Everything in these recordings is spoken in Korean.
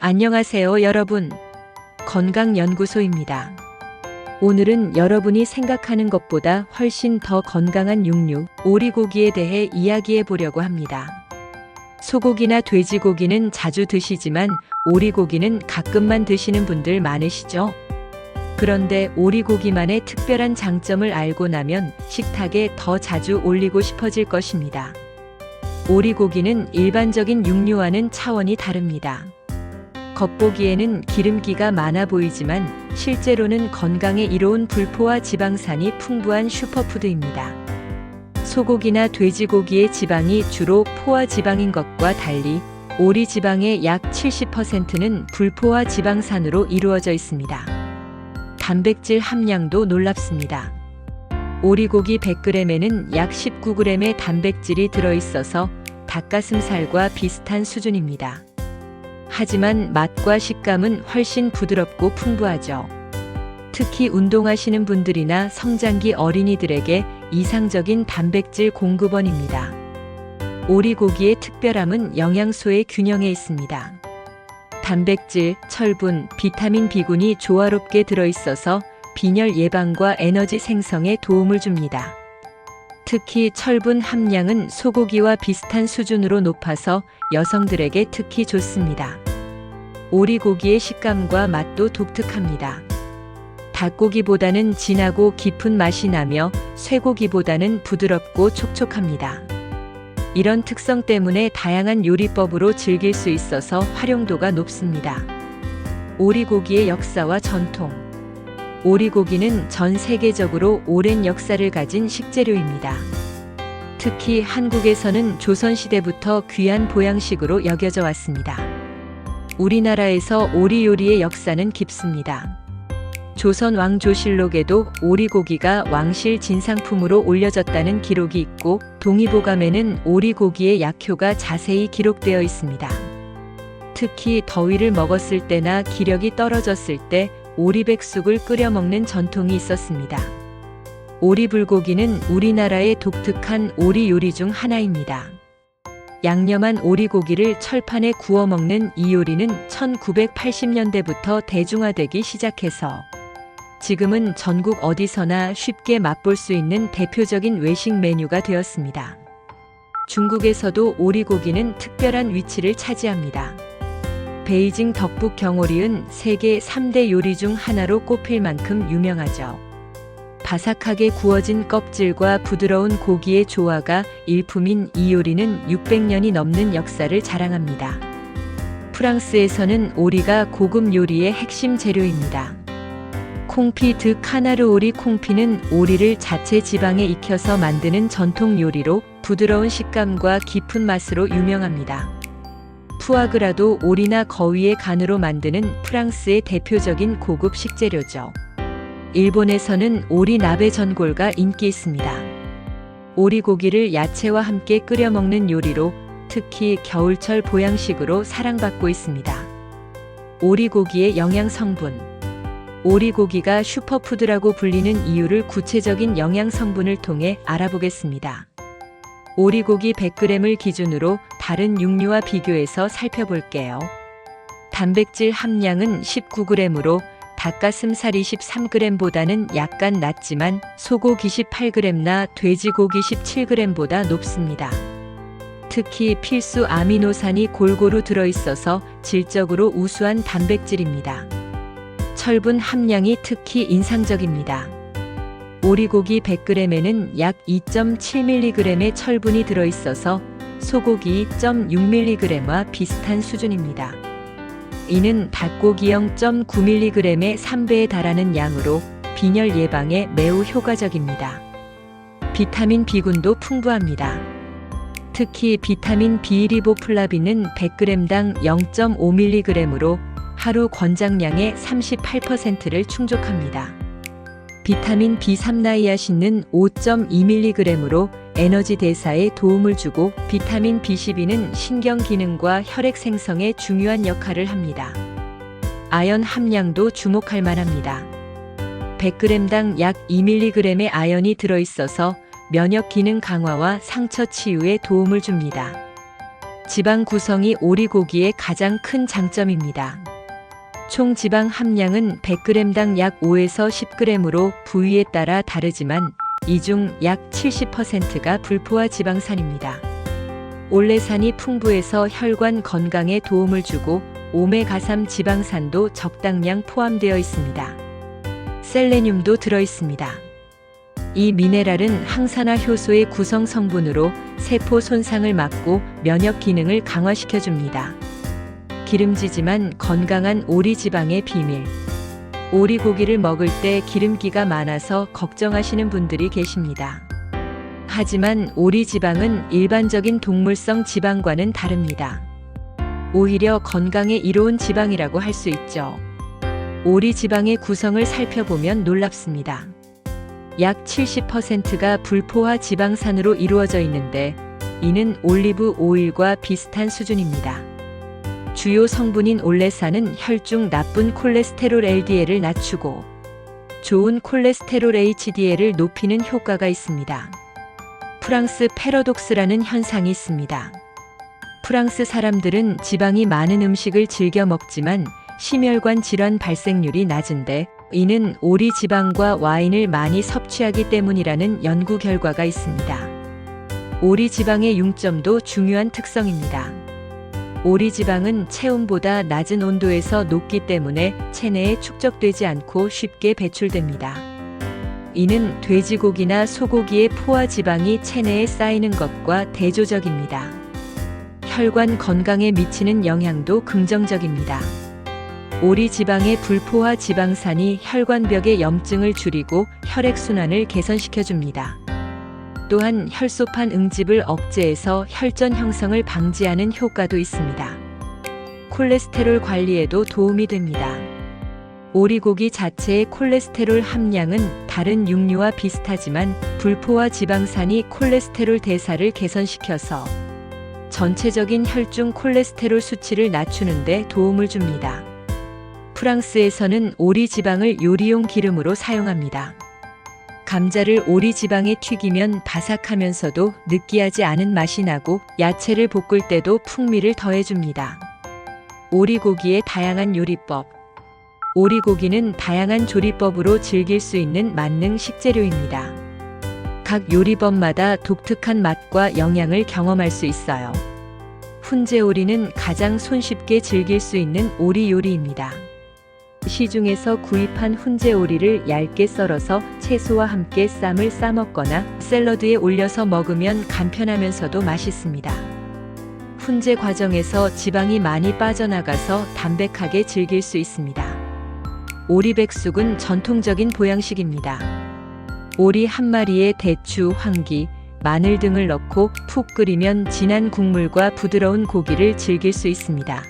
안녕하세요, 여러분. 건강연구소입니다. 오늘은 여러분이 생각하는 것보다 훨씬 더 건강한 육류, 오리고기에 대해 이야기해 보려고 합니다. 소고기나 돼지고기는 자주 드시지만 오리고기는 가끔만 드시는 분들 많으시죠? 그런데 오리고기만의 특별한 장점을 알고 나면 식탁에 더 자주 올리고 싶어질 것입니다. 오리고기는 일반적인 육류와는 차원이 다릅니다. 겉보기에는 기름기가 많아 보이지만 실제로는 건강에 이로운 불포화 지방산이 풍부한 슈퍼푸드입니다. 소고기나 돼지고기의 지방이 주로 포화 지방인 것과 달리 오리 지방의 약 70%는 불포화 지방산으로 이루어져 있습니다. 단백질 함량도 놀랍습니다. 오리고기 100g에는 약 19g의 단백질이 들어있어서 닭가슴살과 비슷한 수준입니다. 하지만 맛과 식감은 훨씬 부드럽고 풍부하죠. 특히 운동하시는 분들이나 성장기 어린이들에게 이상적인 단백질 공급원입니다. 오리고기의 특별함은 영양소의 균형에 있습니다. 단백질, 철분, 비타민 B군이 조화롭게 들어있어서 빈혈 예방과 에너지 생성에 도움을 줍니다. 특히 철분 함량은 소고기와 비슷한 수준으로 높아서 여성들에게 특히 좋습니다. 오리고기의 식감과 맛도 독특합니다. 닭고기보다는 진하고 깊은 맛이 나며 쇠고기보다는 부드럽고 촉촉합니다. 이런 특성 때문에 다양한 요리법으로 즐길 수 있어서 활용도가 높습니다. 오리고기의 역사와 전통. 오리고기는 전 세계적으로 오랜 역사를 가진 식재료입니다. 특히 한국에서는 조선시대부터 귀한 보양식으로 여겨져 왔습니다. 우리나라에서 오리 요리의 역사는 깊습니다. 조선 왕조실록에도 오리고기가 왕실 진상품으로 올려졌다는 기록이 있고 동의보감에는 오리고기의 약효가 자세히 기록되어 있습니다. 특히 더위를 먹었을 때나 기력이 떨어졌을 때 오리백숙을 끓여 먹는 전통이 있었습니다. 오리불고기는 우리나라의 독특한 오리 요리 중 하나입니다. 양념한 오리고기를 철판에 구워 먹는 이 요리는 1980년대부터 대중화되기 시작해서 지금은 전국 어디서나 쉽게 맛볼 수 있는 대표적인 외식 메뉴가 되었습니다. 중국에서도 오리고기는 특별한 위치를 차지합니다. 베이징 덕북 경오리은 세계 3대 요리 중 하나로 꼽힐 만큼 유명하죠. 바삭하게 구워진 껍질과 부드러운 고기의 조화가 일품인 이 요리는 600년이 넘는 역사를 자랑합니다. 프랑스에서는 오리가 고급 요리의 핵심 재료입니다. 콩피 드 카나르 오리 콩피는 오리를 자체 지방에 익혀서 만드는 전통 요리로 부드러운 식감과 깊은 맛으로 유명합니다. 푸아그라도 오리나 거위의 간으로 만드는 프랑스의 대표적인 고급 식재료죠. 일본에서는 오리 나베 전골가 인기 있습니다. 오리고기를 야채와 함께 끓여 먹는 요리로 특히 겨울철 보양식으로 사랑받고 있습니다. 오리고기의 영양 성분. 오리고기가 슈퍼푸드라고 불리는 이유를 구체적인 영양 성분을 통해 알아보겠습니다. 오리고기 100g을 기준으로 다른 육류와 비교해서 살펴볼게요. 단백질 함량은 19g으로 닭가슴살 23g보다는 약간 낮지만 소고기 18g나 돼지고기 17g보다 높습니다. 특히 필수 아미노산이 골고루 들어있어서 질적으로 우수한 단백질입니다. 철분 함량이 특히 인상적입니다. 오리고기 100g에는 약 2.7mg의 철분이 들어있어서 소고기 2.6mg와 비슷한 수준입니다. 이는 닭고기 0.9mg의 3배에 달하는 양으로 빈혈 예방에 매우 효과적입니다. 비타민 B군도 풍부합니다. 특히 비타민 B 리보플라빈은 100g당 0.5mg으로 하루 권장량의 38%를 충족합니다. 비타민 B3 나이아신은 5.2mg으로 에너지 대사에 도움을 주고 비타민 B12는 신경 기능과 혈액 생성에 중요한 역할을 합니다. 아연 함량도 주목할 만합니다. 100g당 약 2mg의 아연이 들어있어서 면역 기능 강화와 상처 치유에 도움을 줍니다. 지방 구성이 오리고기의 가장 큰 장점입니다. 총 지방 함량은 100g당 약 5에서 10g으로 부위에 따라 다르지만 이 중 약 70%가 불포화 지방산입니다. 올레산이 풍부해서 혈관 건강에 도움을 주고 오메가3 지방산도 적당량 포함되어 있습니다. 셀레늄도 들어 있습니다. 이 미네랄은 항산화 효소의 구성 성분으로 세포 손상을 막고 면역 기능을 강화시켜 줍니다. 기름지지만 건강한 오리 지방의 비밀. 오리고기를 먹을 때 기름기가 많아서 걱정하시는 분들이 계십니다. 하지만 오리 지방은 일반적인 동물성 지방과는 다릅니다. 오히려 건강에 이로운 지방이라고 할 수 있죠. 오리 지방의 구성을 살펴보면 놀랍습니다. 약 70%가 불포화 지방산으로 이루어져 있는데 이는 올리브 오일과 비슷한 수준입니다. 주요 성분인 올레산은 혈중 나쁜 콜레스테롤 LDL을 낮추고 좋은 콜레스테롤 HDL을 높이는 효과가 있습니다. 프랑스 패러독스라는 현상이 있습니다. 프랑스 사람들은 지방이 많은 음식을 즐겨 먹지만 심혈관 질환 발생률이 낮은데 이는 오리 지방과 와인을 많이 섭취하기 때문이라는 연구 결과가 있습니다. 오리 지방의 융점도 중요한 특성입니다. 오리 지방은 체온보다 낮은 온도에서 녹기 때문에 체내에 축적되지 않고 쉽게 배출됩니다. 이는 돼지고기나 소고기의 포화 지방이 체내에 쌓이는 것과 대조적입니다. 혈관 건강에 미치는 영향도 긍정적입니다. 오리 지방의 불포화 지방산이 혈관벽의 염증을 줄이고 혈액순환을 개선시켜줍니다. 또한 혈소판 응집을 억제해서 혈전 형성을 방지하는 효과도 있습니다. 콜레스테롤 관리에도 도움이 됩니다. 오리고기 자체의 콜레스테롤 함량은 다른 육류와 비슷하지만 불포화 지방산이 콜레스테롤 대사를 개선시켜서 전체적인 혈중 콜레스테롤 수치를 낮추는 데 도움을 줍니다. 프랑스에서는 오리 지방을 요리용 기름으로 사용합니다. 감자를 오리 지방에 튀기면 바삭하면서도 느끼하지 않은 맛이 나고 야채를 볶을 때도 풍미를 더해줍니다. 오리고기의 다양한 요리법. 오리고기는 다양한 조리법으로 즐길 수 있는 만능 식재료입니다. 각 요리법마다 독특한 맛과 영양을 경험할 수 있어요. 훈제오리는 가장 손쉽게 즐길 수 있는 오리 요리입니다. 시중에서 구입한 훈제오리를 얇게 썰어서 채소와 함께 쌈을 싸먹거나 샐러드에 올려서 먹으면 간편하면서도 맛있습니다. 훈제 과정에서 지방이 많이 빠져나가서 담백하게 즐길 수 있습니다. 오리백숙은 전통적인 보양식입니다. 오리 한 마리에 대추, 황기, 마늘 등을 넣고 푹 끓이면 진한 국물과 부드러운 고기를 즐길 수 있습니다.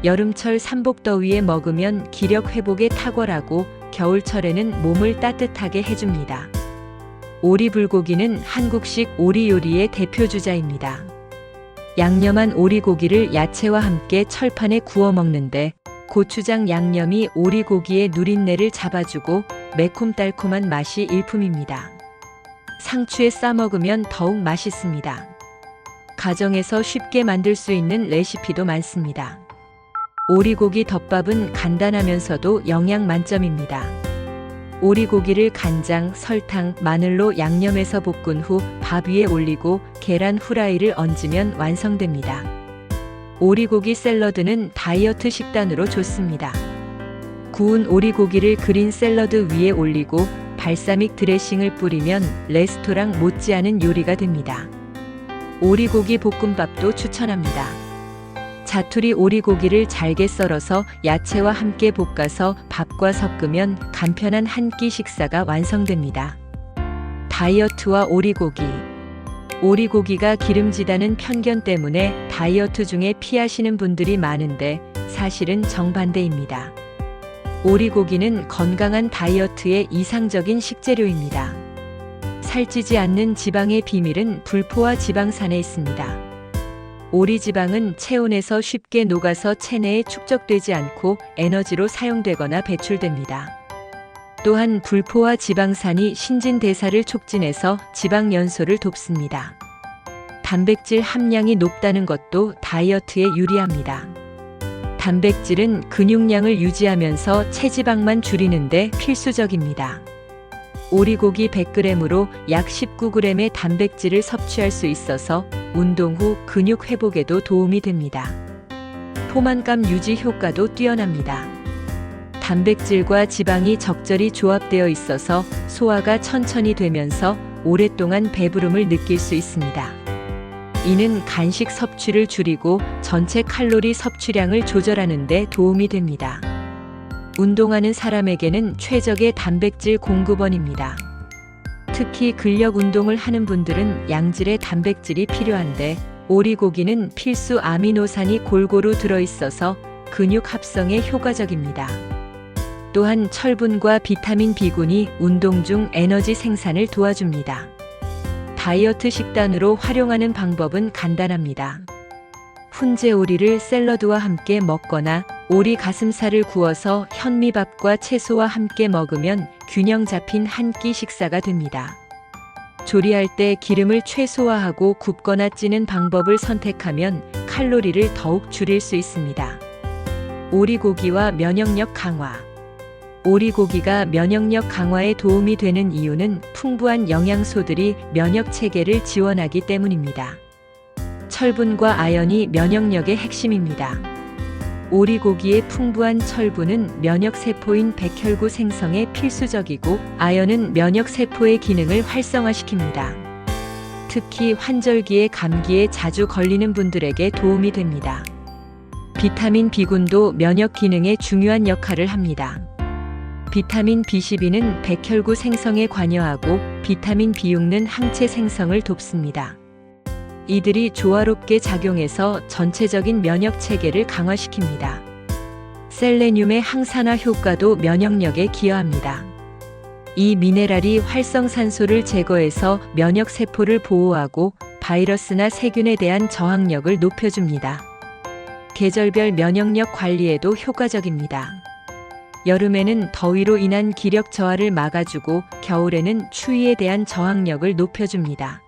여름철 삼복더위에 먹으면 기력 회복에 탁월하고 겨울철에는 몸을 따뜻하게 해줍니다. 오리 불고기는 한국식 오리 요리의 대표 주자입니다. 양념한 오리고기를 야채와 함께 철판에 구워 먹는데 고추장 양념이 오리고기의 누린내를 잡아주고 매콤달콤한 맛이 일품입니다. 상추에 싸 먹으면 더욱 맛있습니다. 가정에서 쉽게 만들 수 있는 레시피도 많습니다. 오리고기 덮밥은 간단하면서도 영양 만점입니다. 오리고기를 간장, 설탕, 마늘로 양념해서 볶은 후 밥 위에 올리고 계란 후라이를 얹으면 완성됩니다. 오리고기 샐러드는 다이어트 식단으로 좋습니다. 구운 오리고기를 그린 샐러드 위에 올리고 발사믹 드레싱을 뿌리면 레스토랑 못지않은 요리가 됩니다. 오리고기 볶음밥도 추천합니다. 자투리 오리고기를 잘게 썰어서 야채와 함께 볶아서 밥과 섞으면 간편한 한 끼 식사가 완성됩니다. 다이어트와 오리고기. 오리고기가 기름지다는 편견 때문에 다이어트 중에 피하시는 분들이 많은데 사실은 정반대입니다. 오리고기는 건강한 다이어트의 이상적인 식재료입니다. 살찌지 않는 지방의 비밀은 불포화 지방산에 있습니다. 오리 지방은 체온에서 쉽게 녹아서 체내에 축적되지 않고 에너지로 사용되거나 배출됩니다. 또한 불포화 지방산이 신진대사를 촉진해서 지방 연소를 돕습니다. 단백질 함량이 높다는 것도 다이어트에 유리합니다. 단백질은 근육량을 유지하면서 체지방만 줄이는데 필수적입니다. 오리고기 100g으로 약 19g의 단백질을 섭취할 수 있어서 운동 후 근육 회복에도 도움이 됩니다. 포만감 유지 효과도 뛰어납니다. 단백질과 지방이 적절히 조합되어 있어서 소화가 천천히 되면서 오랫동안 배부름을 느낄 수 있습니다. 이는 간식 섭취를 줄이고 전체 칼로리 섭취량을 조절하는 데 도움이 됩니다. 운동하는 사람에게는 최적의 단백질 공급원입니다. 특히 근력 운동을 하는 분들은 양질의 단백질이 필요한데 오리고기는 필수 아미노산이 골고루 들어있어서 근육 합성에 효과적입니다. 또한 철분과 비타민 B군이 운동 중 에너지 생산을 도와줍니다. 다이어트 식단으로 활용하는 방법은 간단합니다. 훈제 오리를 샐러드와 함께 먹거나 오리 가슴살을 구워서 현미밥과 채소와 함께 먹으면 균형 잡힌 한 끼 식사가 됩니다. 조리할 때 기름을 최소화하고 굽거나 찌는 방법을 선택하면 칼로리를 더욱 줄일 수 있습니다. 오리고기와 면역력 강화. 오리고기가 면역력 강화에 도움이 되는 이유는 풍부한 영양소들이 면역 체계를 지원하기 때문입니다. 철분과 아연이 면역력의 핵심입니다. 오리고기의 풍부한 철분은 면역세포인 백혈구 생성에 필수적이고 아연은 면역세포의 기능을 활성화시킵니다. 특히 환절기에 감기에 자주 걸리는 분들에게 도움이 됩니다. 비타민 B군도 면역 기능에 중요한 역할을 합니다. 비타민 B12는 백혈구 생성에 관여하고 비타민 B6는 항체 생성을 돕습니다. 이들이 조화롭게 작용해서 전체적인 면역 체계를 강화시킵니다. 셀레늄의 항산화 효과도 면역력에 기여합니다. 이 미네랄이 활성산소를 제거해서 면역 세포를 보호하고 바이러스나 세균에 대한 저항력을 높여줍니다. 계절별 면역력 관리에도 효과적입니다. 여름에는 더위로 인한 기력 저하를 막아주고 겨울에는 추위에 대한 저항력을 높여줍니다.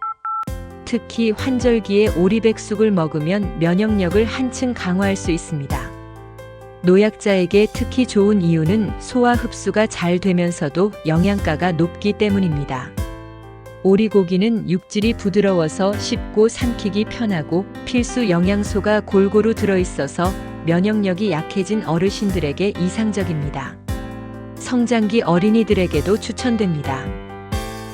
특히 환절기에 오리백숙을 먹으면 면역력을 한층 강화할 수 있습니다. 노약자에게 특히 좋은 이유는 소화 흡수가 잘 되면서도 영양가가 높기 때문입니다. 오리고기는 육질이 부드러워서 씹고 삼키기 편하고 필수 영양소가 골고루 들어있어서 면역력이 약해진 어르신들에게 이상적입니다. 성장기 어린이들에게도 추천됩니다.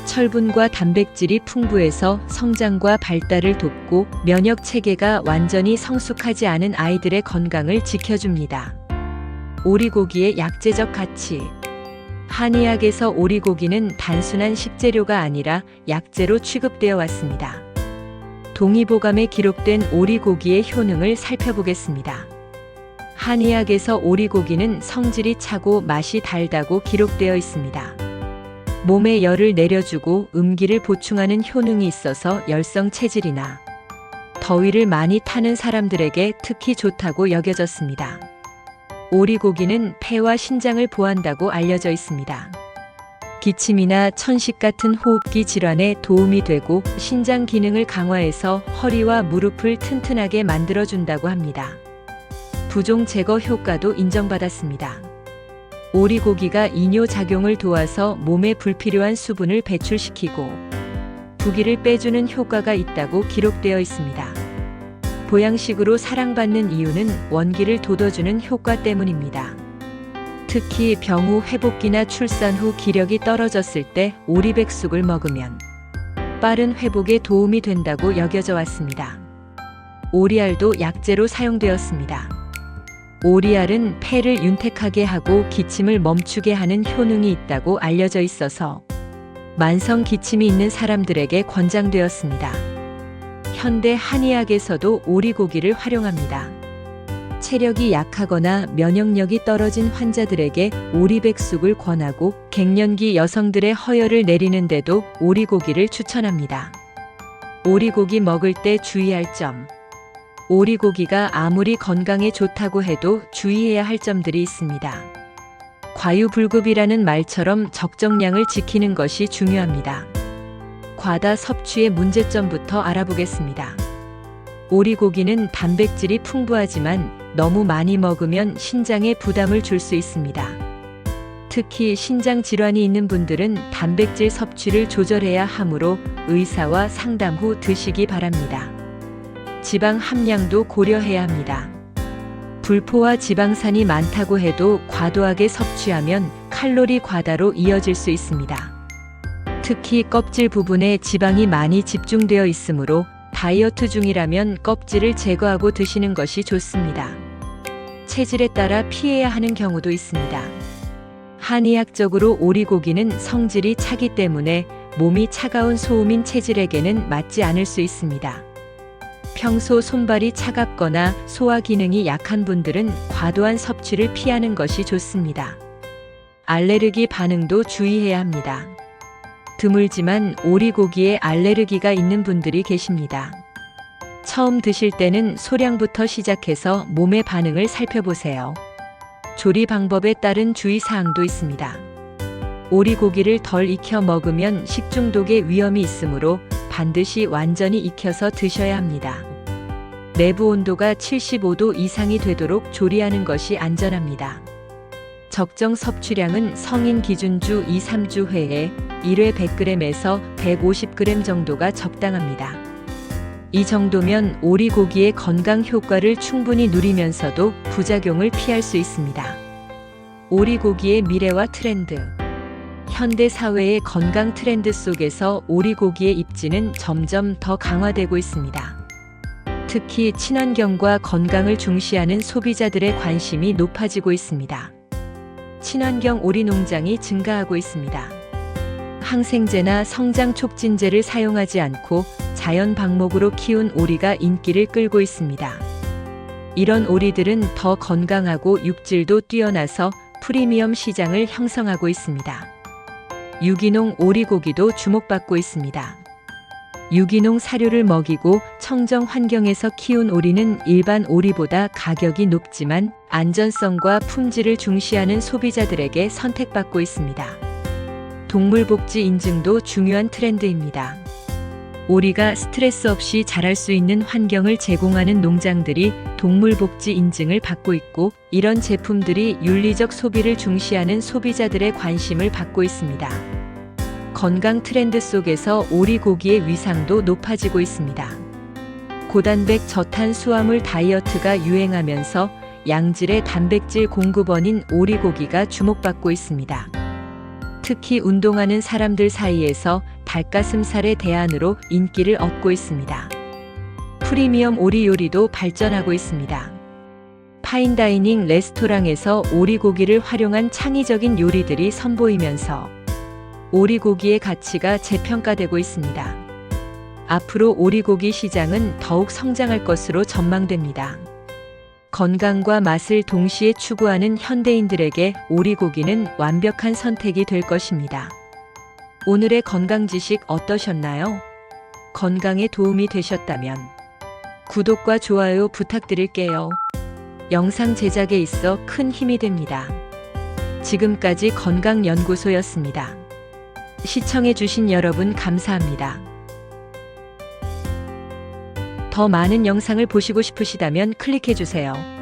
철분과 단백질이 풍부해서 성장과 발달을 돕고 면역 체계가 완전히 성숙하지 않은 아이들의 건강을 지켜줍니다. 오리고기의 약재적 가치. 한의학에서 오리고기는 단순한 식재료가 아니라 약재로 취급되어 왔습니다. 동의보감에 기록된 오리고기의 효능을 살펴보겠습니다. 한의학에서 오리고기는 성질이 차고 맛이 달다고 기록되어 있습니다. 몸에 열을 내려주고 음기를 보충하는 효능이 있어서 열성 체질이나 더위를 많이 타는 사람들에게 특히 좋다고 여겨졌습니다. 오리고기는 폐와 신장을 보호한다고 알려져 있습니다. 기침이나 천식 같은 호흡기 질환에 도움이 되고 신장 기능을 강화해서 허리와 무릎을 튼튼하게 만들어준다고 합니다. 부종 제거 효과도 인정받았습니다. 오리고기가 이뇨작용을 도와서 몸에 불필요한 수분을 배출시키고 부기를 빼주는 효과가 있다고 기록되어 있습니다. 보양식으로 사랑받는 이유는 원기를 돋워주는 효과 때문입니다. 특히 병 후 회복기나 출산 후 기력이 떨어졌을 때 오리백숙을 먹으면 빠른 회복에 도움이 된다고 여겨져 왔습니다. 오리알도 약재로 사용되었습니다. 오리알은 폐를 윤택하게 하고 기침을 멈추게 하는 효능이 있다고 알려져 있어서 만성 기침이 있는 사람들에게 권장되었습니다. 현대 한의학에서도 오리고기를 활용합니다. 체력이 약하거나 면역력이 떨어진 환자들에게 오리백숙을 권하고 갱년기 여성들의 허열을 내리는데도 오리고기를 추천합니다. 오리고기 먹을 때 주의할 점. 오리고기가 아무리 건강에 좋다고 해도 주의해야 할 점들이 있습니다. 과유불급이라는 말처럼 적정량을 지키는 것이 중요합니다. 과다 섭취의 문제점부터 알아보겠습니다. 오리고기는 단백질이 풍부하지만 너무 많이 먹으면 신장에 부담을 줄 수 있습니다. 특히 신장 질환이 있는 분들은 단백질 섭취를 조절해야 하므로 의사와 상담 후 드시기 바랍니다. 지방 함량도 고려해야 합니다. 불포화 지방산이 많다고 해도 과도하게 섭취하면 칼로리 과다로 이어질 수 있습니다. 특히 껍질 부분에 지방이 많이 집중되어 있으므로 다이어트 중이라면 껍질을 제거하고 드시는 것이 좋습니다. 체질에 따라 피해야 하는 경우도 있습니다. 한의학적으로 오리고기는 성질이 차기 때문에 몸이 차가운 소음인 체질에게는 맞지 않을 수 있습니다. 평소 손발이 차갑거나 소화 기능이 약한 분들은 과도한 섭취를 피하는 것이 좋습니다. 알레르기 반응도 주의해야 합니다. 드물지만 오리고기에 알레르기가 있는 분들이 계십니다. 처음 드실 때는 소량부터 시작해서 몸의 반응을 살펴보세요. 조리 방법에 따른 주의사항도 있습니다. 오리고기를 덜 익혀 먹으면 식중독의 위험이 있으므로 반드시 완전히 익혀서 드셔야 합니다. 내부 온도가 75도 이상이 되도록 조리하는 것이 안전합니다. 적정 섭취량은 성인 기준주 2-3주 회에 1회 100g에서 150g 정도가 적당합니다. 이 정도면 오리고기의 건강 효과를 충분히 누리면서도 부작용을 피할 수 있습니다. 오리고기의 미래와 트렌드. 현대 사회의 건강 트렌드 속에서 오리고기의 입지는 점점 더 강화되고 있습니다. 특히 친환경과 건강을 중시하는 소비자들의 관심이 높아지고 있습니다. 친환경 오리 농장이 증가하고 있습니다. 항생제나 성장 촉진제를 사용하지 않고 자연 방목으로 키운 오리가 인기를 끌고 있습니다. 이런 오리들은 더 건강하고 육질도 뛰어나서 프리미엄 시장을 형성하고 있습니다. 유기농 오리고기도 주목받고 있습니다. 유기농 사료를 먹이고 청정 환경에서 키운 오리는 일반 오리보다 가격이 높지만 안전성과 품질을 중시하는 소비자들에게 선택받고 있습니다. 동물복지 인증도 중요한 트렌드입니다. 오리가 스트레스 없이 자랄 수 있는 환경을 제공하는 농장들이 동물복지 인증을 받고 있고, 이런 제품들이 윤리적 소비를 중시하는 소비자들의 관심을 받고 있습니다. 건강 트렌드 속에서 오리고기의 위상도 높아지고 있습니다. 고단백 저탄수화물 다이어트가 유행하면서 양질의 단백질 공급원인 오리고기가 주목받고 있습니다. 특히 운동하는 사람들 사이에서 닭가슴살의 대안으로 인기를 얻고 있습니다. 프리미엄 오리 요리도 발전하고 있습니다. 파인다이닝 레스토랑에서 오리고기를 활용한 창의적인 요리들이 선보이면서 오리고기의 가치가 재평가되고 있습니다. 앞으로 오리고기 시장은 더욱 성장할 것으로 전망됩니다. 건강과 맛을 동시에 추구하는 현대인들에게 오리고기는 완벽한 선택이 될 것입니다. 오늘의 건강 지식 어떠셨나요? 건강에 도움이 되셨다면 구독과 좋아요 부탁드릴게요. 영상 제작에 있어 큰 힘이 됩니다. 지금까지 건강연구소였습니다. 시청해주신 여러분 감사합니다. 더 많은 영상을 보시고 싶으시다면 클릭해주세요.